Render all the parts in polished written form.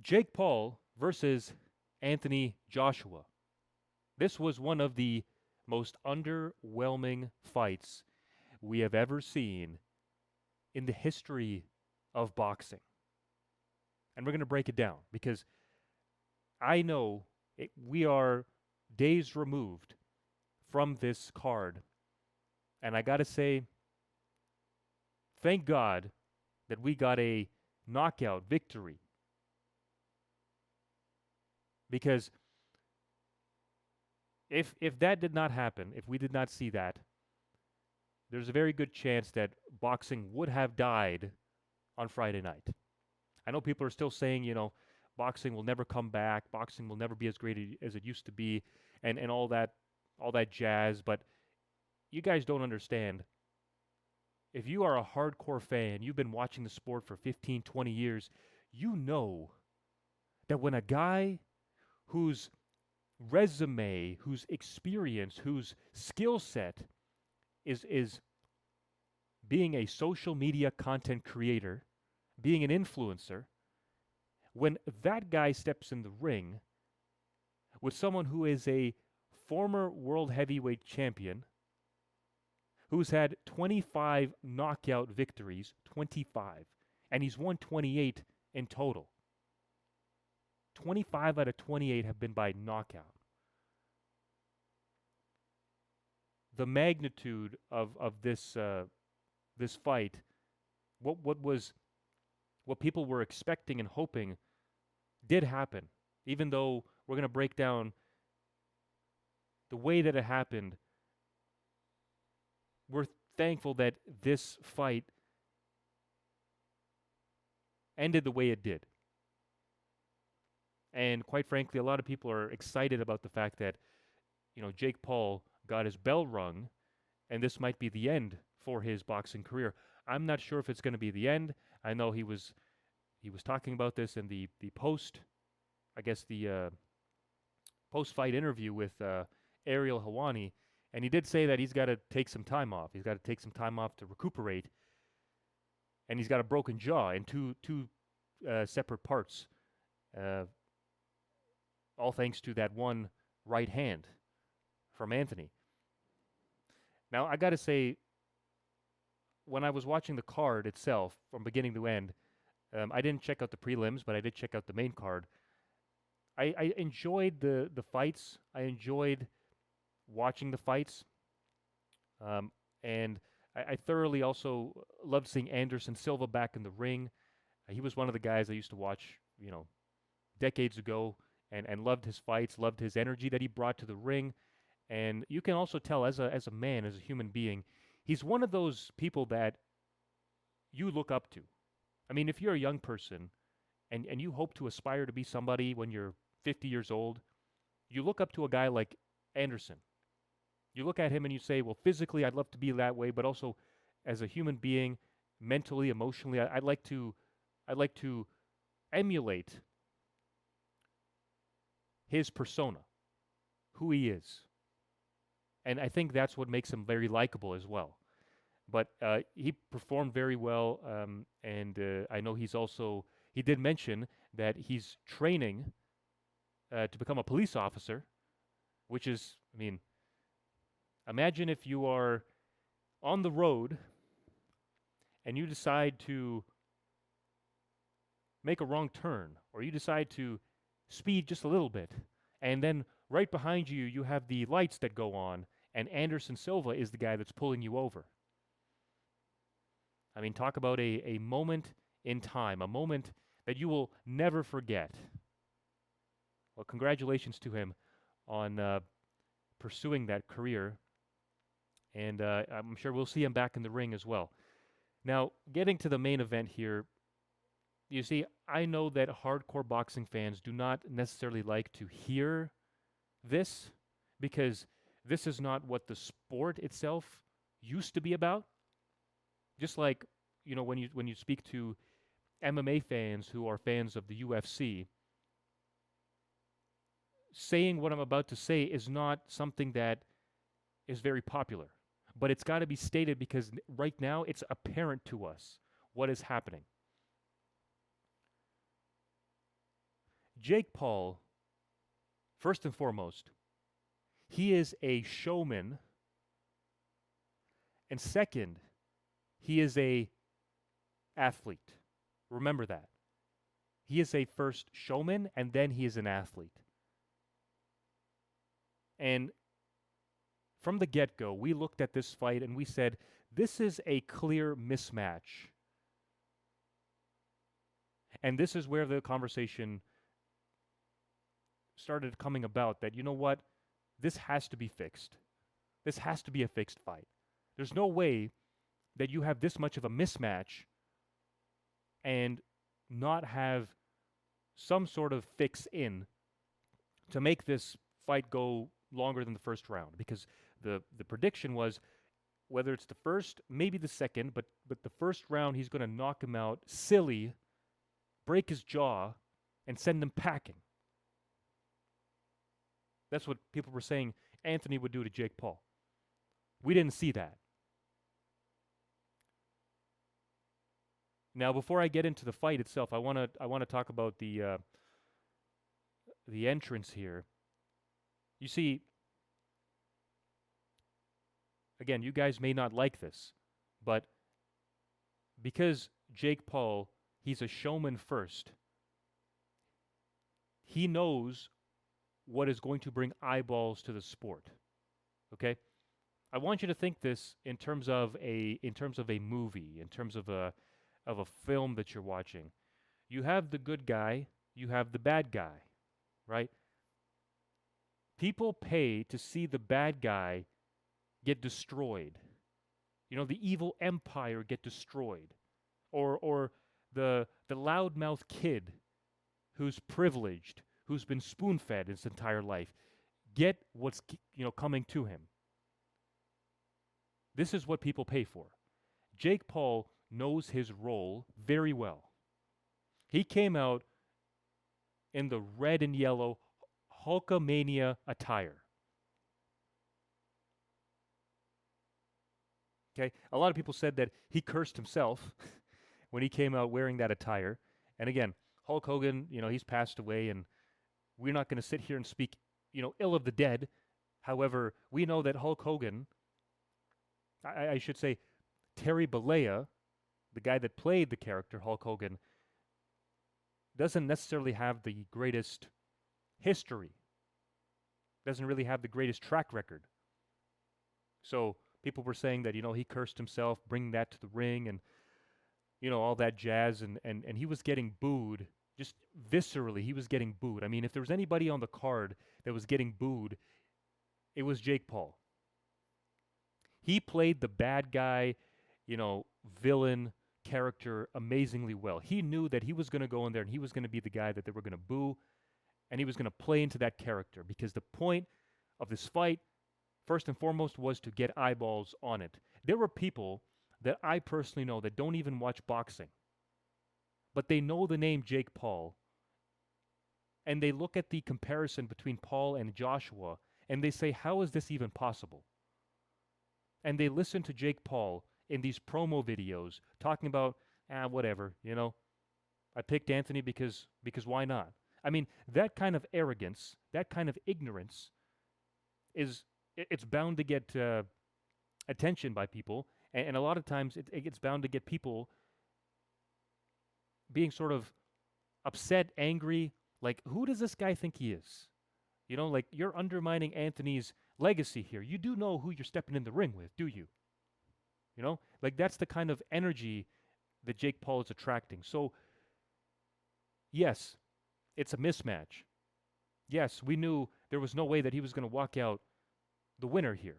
Jake Paul versus Anthony Joshua. This was one of the most underwhelming fights we have ever seen in the history of boxing. And we're going to break it down because I know we are days removed from this card. And I got to say, thank God that we got a knockout victory. Because if that did not happen, if we did not see that, there's a very good chance that boxing would have died on Friday night. I know people are still saying, boxing will never come back, boxing will never be as great as it used to be, and all that jazz, but you guys don't understand. If you are a hardcore fan, you've been watching the sport for 15, 20 years, you know that when a guy whose resume, whose experience, whose skill set is being a social media content creator, being an influencer, when that guy steps in the ring with someone who is a former world heavyweight champion, who's had 25 knockout victories, 25, and he's won 28 in total. 25 out of 28 have been by knockout. The magnitude of this fight, what people were expecting and hoping, did happen. Even though we're going to break down the way that it happened, we're thankful that this fight ended the way it did. And quite frankly, a lot of people are excited about the fact that, Jake Paul got his bell rung, and this might be the end for his boxing career. I'm not sure if it's going to be the end. I know he was talking about this in the post, I guess the post-fight interview with Ariel Helwani, and he did say that he's got to take some time off. He's got to take some time off to recuperate, and he's got a broken jaw in two separate parts, all thanks to that one right hand from Anthony. Now, I got to say, when I was watching the card itself from beginning to end, I didn't check out the prelims, but I did check out the main card. I enjoyed the fights. I enjoyed watching the fights. And I thoroughly also loved seeing Anderson Silva back in the ring. He was one of the guys I used to watch, decades ago, and loved his fights, loved his energy that he brought to the ring. And you can also tell as a man, as a human being, he's one of those people that you look up to. I mean, if you're a young person and you hope to aspire to be somebody when you're 50 years old, you look up to a guy like Anderson. You look at him and you say, well, physically, I'd love to be that way, but also as a human being, mentally, emotionally, I'd like to emulate his persona, who he is. And I think that's what makes him very likable as well. But he performed very well, and I know he did mention that he's training to become a police officer, which is, I mean, imagine if you are on the road and you decide to make a wrong turn, or you decide to speed just a little bit, and then right behind you, you have the lights that go on, and Anderson Silva is the guy that's pulling you over. I mean, talk about a moment in time, a moment that you will never forget. Well, congratulations to him on pursuing that career, and I'm sure we'll see him back in the ring as well. Now, getting to the main event here, you see, I know that hardcore boxing fans do not necessarily like to hear this because this is not what the sport itself used to be about. Just like, when you speak to MMA fans who are fans of the UFC, saying what I'm about to say is not something that is very popular. But it's got to be stated because right now it's apparent to us what is happening. Jake Paul, first and foremost, he is a showman, and second, he is a athlete. Remember that. He is a first showman and then he is an athlete. And from the get-go, we looked at this fight and we said, this is a clear mismatch. And this is where the conversation started coming about that, you know what? This has to be fixed. This has to be a fixed fight. There's no way that you have this much of a mismatch and not have some sort of fix in to make this fight go longer than the first round, because the prediction was whether it's the first, maybe the second, but the first round he's going to knock him out silly, break his jaw, and send him packing. That's what people were saying Anthony would do to Jake Paul. We didn't see that. Now, before I get into the fight itself, I want to talk about the entrance here. You see, again, you guys may not like this, but because Jake Paul, he's a showman first, he knows what is going to bring eyeballs to the sport. Okay? I want you to think this in terms of a movie, in terms of a film that you're watching. You have the good guy, you have the bad guy, right? People pay to see the bad guy get destroyed. You know, the evil empire get destroyed. Or the loudmouth kid who's privileged, who's been spoon-fed his entire life, get what's coming to him. This is what people pay for. Jake Paul knows his role very well. He came out in the red and yellow Hulkamania attire. Okay? A lot of people said that he cursed himself when he came out wearing that attire. And again, Hulk Hogan, he's passed away, and we're not going to sit here and speak, ill of the dead. However, we know that Hulk Hogan, I should say Terry Bollea, the guy that played the character Hulk Hogan, doesn't necessarily have the greatest history, doesn't really have the greatest track record. So people were saying that, he cursed himself, bringing that to the ring, and, all that jazz, and he was getting booed, just viscerally, he was getting booed. I mean, if there was anybody on the card that was getting booed, it was Jake Paul. He played the bad guy, villain character amazingly well. He knew that he was going to go in there and he was going to be the guy that they were going to boo, and he was going to play into that character, because the point of this fight, first and foremost, was to get eyeballs on it. There were people that I personally know that don't even watch boxing, but they know the name Jake Paul, and they look at the comparison between Paul and Joshua, and they say, how is this even possible? And they listen to Jake Paul in these promo videos talking about, whatever, I picked Anthony because why not? I mean, that kind of arrogance, that kind of ignorance it's bound to get attention by people, and a lot of times it's bound to get people being sort of upset, angry, like, who does this guy think he is? Like, you're undermining Anthony's legacy here. You do know who you're stepping in the ring with, do you? Like, that's the kind of energy that Jake Paul is attracting. So, yes, it's a mismatch. Yes, we knew there was no way that he was going to walk out the winner here.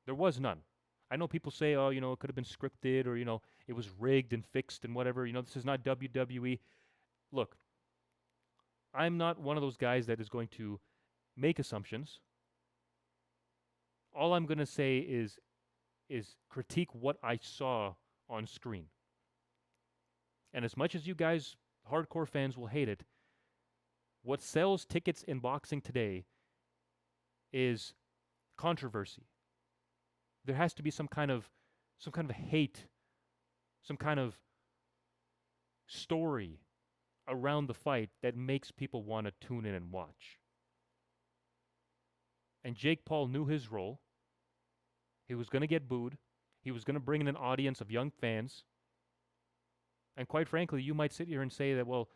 There was none. I know people say, oh, it could have been scripted, or, it was rigged and fixed and whatever. This is not WWE. Look, I'm not one of those guys that is going to make assumptions. All I'm going to say is critique what I saw on screen. And as much as you guys, hardcore fans, will hate it, what sells tickets in boxing today is controversy. There has to be some kind of hate, some kind of story around the fight that makes people want to tune in and watch. And Jake Paul knew his role. He was going to get booed. He was going to bring in an audience of young fans. And quite frankly, you might sit here and say that, well,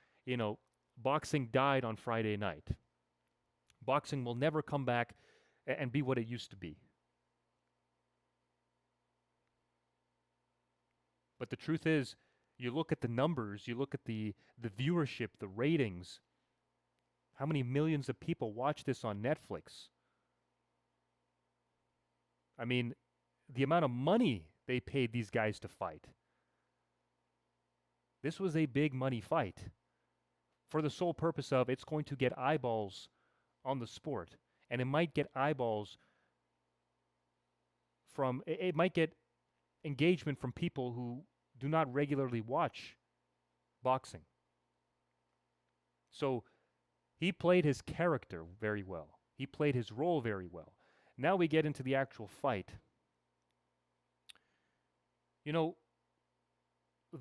boxing died on Friday night. Boxing will never come back and be what it used to be. But the truth is, you look at the numbers, you look at the viewership, the ratings, how many millions of people watch this on Netflix. I mean, the amount of money they paid these guys to fight. This was a big money fight for the sole purpose of it's going to get eyeballs on the sport. And it might get eyeballs from, it might get engagement from people who do not regularly watch boxing. So he played his character very well. He played his role very well. Now we get into the actual fight.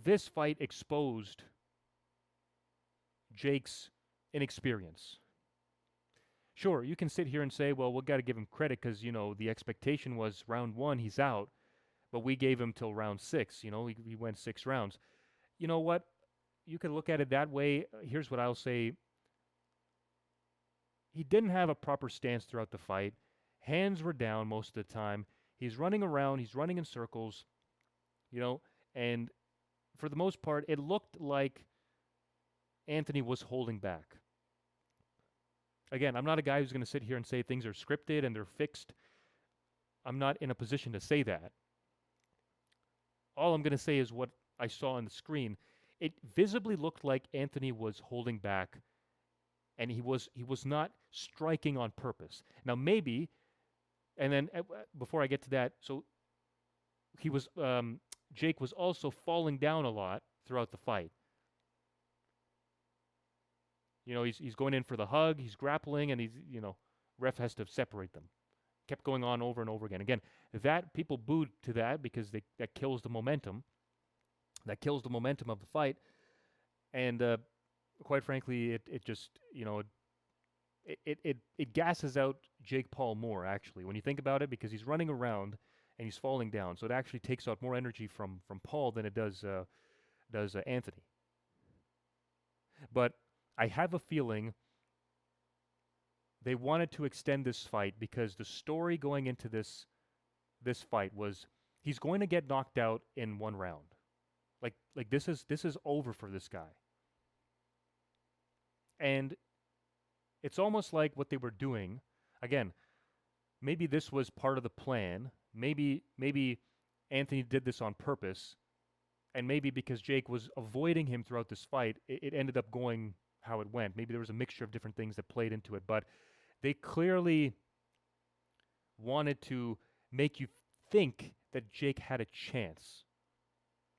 This fight exposed Jake's inexperience. Sure, you can sit here and say, well, we got to give him credit because, the expectation was round 1, he's out, but we gave him till round 6. He went 6 rounds. You know what? You could look at it that way. Here's what I'll say. He didn't have a proper stance throughout the fight. Hands were down most of the time. He's running around. He's running in circles, and for the most part, it looked like Anthony was holding back. Again, I'm not a guy who's going to sit here and say things are scripted and they're fixed. I'm not in a position to say that. All I'm going to say is what I saw on the screen. It visibly looked like Anthony was holding back, and he was not striking on purpose. Now maybe, and then before I get to that, so he was Jake was also falling down a lot throughout the fight. He's going in for the hug, he's grappling, and ref has to separate them. Kept going on over and over again. Again, that people booed to that because that kills the momentum. That kills the momentum of the fight. And quite frankly, it just, it gasses out Jake Paul more, actually, when you think about it, because he's running around and he's falling down. So it actually takes out more energy from Paul than it does Anthony. But I have a feeling they wanted to extend this fight because the story going into this fight was he's going to get knocked out in 1 round. Like this is over for this guy. And it's almost like what they were doing. Again, maybe this was part of the plan. Maybe Anthony did this on purpose, and maybe because Jake was avoiding him throughout this fight, it ended up going how it went. Maybe there was a mixture of different things that played into it, but they clearly wanted to make you think that Jake had a chance,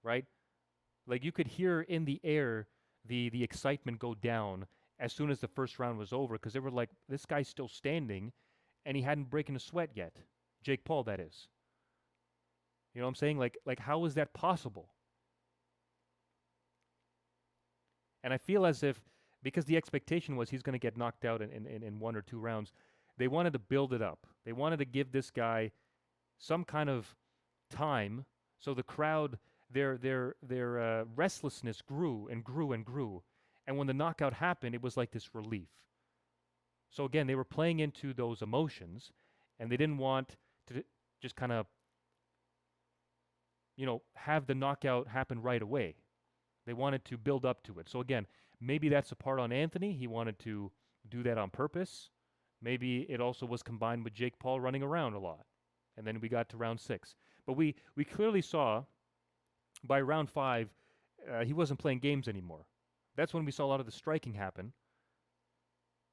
right? Like you could hear in the air the excitement go down as soon as the first round was over, because they were like, this guy's still standing, and he hadn't broken a sweat yet. Jake Paul, that is. You know what I'm saying? Like how is that possible? And I feel as if, because the expectation was he's going to get knocked out in 1 or 2 rounds, they wanted to build it up. They wanted to give this guy some kind of time, so the crowd, their restlessness grew and grew and grew. And when the knockout happened, it was like this relief. So again, they were playing into those emotions, and they didn't want to just kind of, have the knockout happen right away. They wanted to build up to it. So again, maybe that's a part on Anthony. He wanted to do that on purpose. Maybe it also was combined with Jake Paul running around a lot. And then we got to round 6. But we clearly saw by round 5, he wasn't playing games anymore. That's when we saw a lot of the striking happen.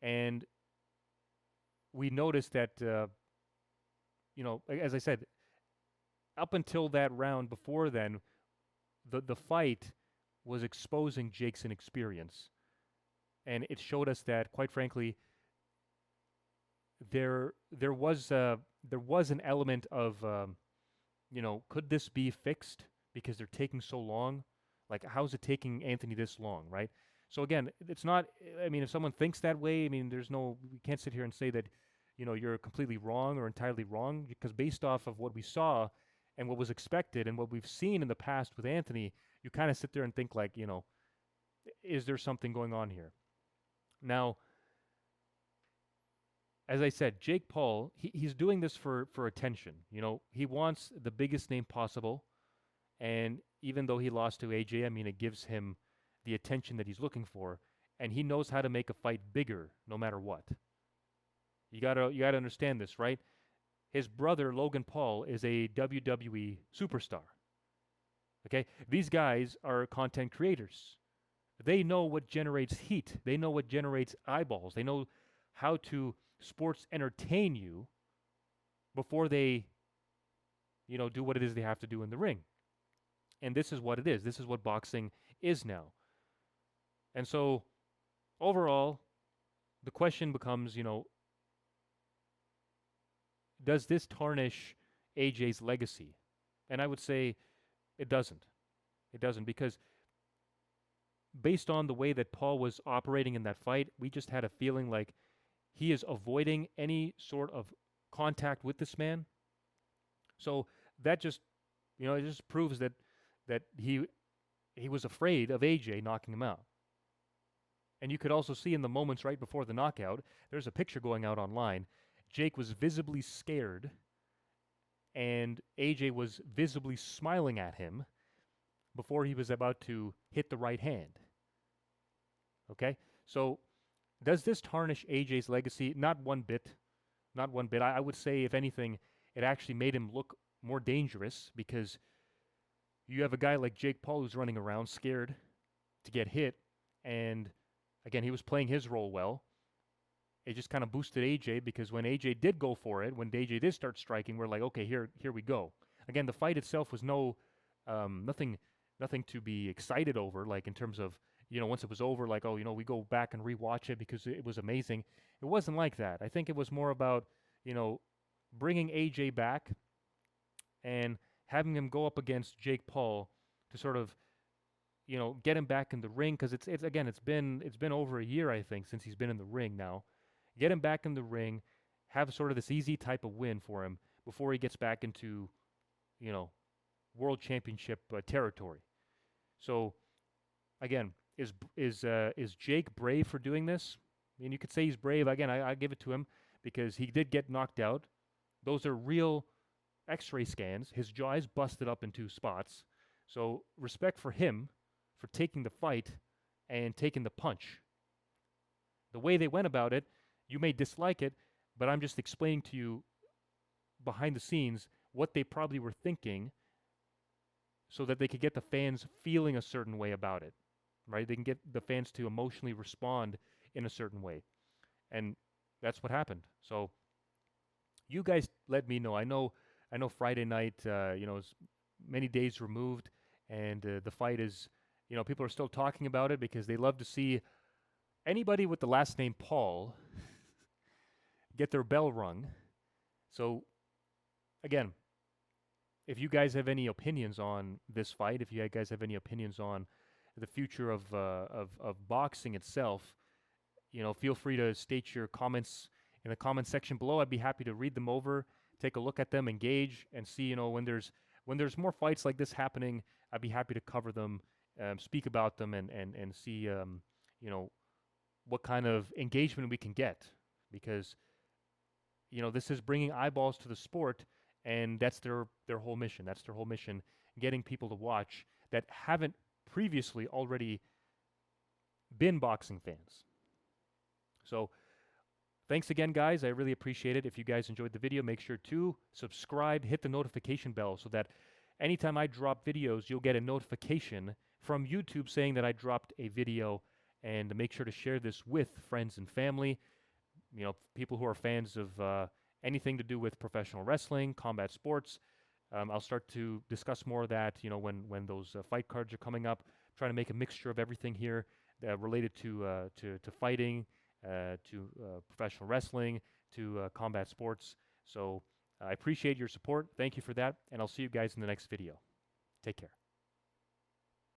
And we noticed that, as I said, up until that round before then, the fight was exposing Jake's inexperience. And it showed us that, quite frankly, there was an element of, could this be fixed because they're taking so long? Like, how is it taking Anthony this long, right? So again, it's not. I mean, if someone thinks that way, I mean, there's no. We can't sit here and say that, you're completely wrong or entirely wrong, because based off of what we saw and what was expected and what we've seen in the past with Anthony, you kind of sit there and think like, is there something going on here? Now, as I said, Jake Paul, he's doing this for attention. He wants the biggest name possible, and even though he lost to AJ, I mean, it gives him the attention that he's looking for, and he knows how to make a fight bigger no matter what. You gotta understand this, right? His brother Logan Paul is a WWE superstar. Okay, these guys are content creators. They know what generates heat. They know what generates eyeballs. They know how to sports entertain you before they, do what it is they have to do in the ring. And this is what it is. This is what boxing is now. And so, overall, the question becomes, does this tarnish AJ's legacy? And I would say it doesn't. It doesn't, because based on the way that Paul was operating in that fight, we just had a feeling like he is avoiding any sort of contact with this man. So that just, it just proves that he was afraid of AJ knocking him out. And you could also see in the moments right before the knockout, there's a picture going out online. Jake was visibly scared, and AJ was visibly smiling at him before he was about to hit the right hand. Okay? So, does this tarnish AJ's legacy? Not one bit. Not one bit. I would say, if anything, it actually made him look more dangerous, because you have a guy like Jake Paul who's running around scared to get hit, and again, he was playing his role well. It just kind of boosted AJ, because when AJ did go for it, when AJ did start striking, we're like, okay, here we go. Again, the fight itself was nothing to be excited over, like in terms of, once it was over, like, oh, we go back and rewatch it because it was amazing. It wasn't like that. I think it was more about, bringing AJ back and having him go up against Jake Paul to sort of, get him back in the ring, because it's been over a year, I think, since he's been in the ring now. Get him back in the ring, have sort of this easy type of win for him before he gets back into, world championship territory. So, again, is Jake brave for doing this? I mean, you could say he's brave. Again, I give it to him, because he did get knocked out. Those are real X-ray scans. His jaw is busted up in 2 spots. So, respect for him for taking the fight and taking the punch. The way they went about it, you may dislike it, but I'm just explaining to you behind the scenes what they probably were thinking, so that they could get the fans feeling a certain way about it, right? They can get the fans to emotionally respond in a certain way. And that's what happened. So you guys let me know. I know Friday night, is many days removed, and the fight is, people are still talking about it, because they love to see anybody with the last name Paul get their bell rung. So, again, if you guys have any opinions on this fight, if you guys have any opinions on the future of boxing itself, feel free to state your comments in the comment section below. I'd be happy to read them over, take a look at them, engage, and see, when there's more fights like this happening, I'd be happy to cover them, speak about them, and see, what kind of engagement we can get, because, this is bringing eyeballs to the sport, and that's their whole mission. That's their whole mission, getting people to watch that haven't previously already been boxing fans. So, thanks again, guys. I really appreciate it. If you guys enjoyed the video, make sure to subscribe, hit the notification bell, so that anytime I drop videos, you'll get a notification from YouTube saying that I dropped a video, and make sure to share this with friends and family, people who are fans of anything to do with professional wrestling, combat sports. I'll start to discuss more of that, when those fight cards are coming up. Trying to make a mixture of everything here related to fighting, to professional wrestling, to combat sports. So I appreciate your support. Thank you for that, and I'll see you guys in the next video. Take care.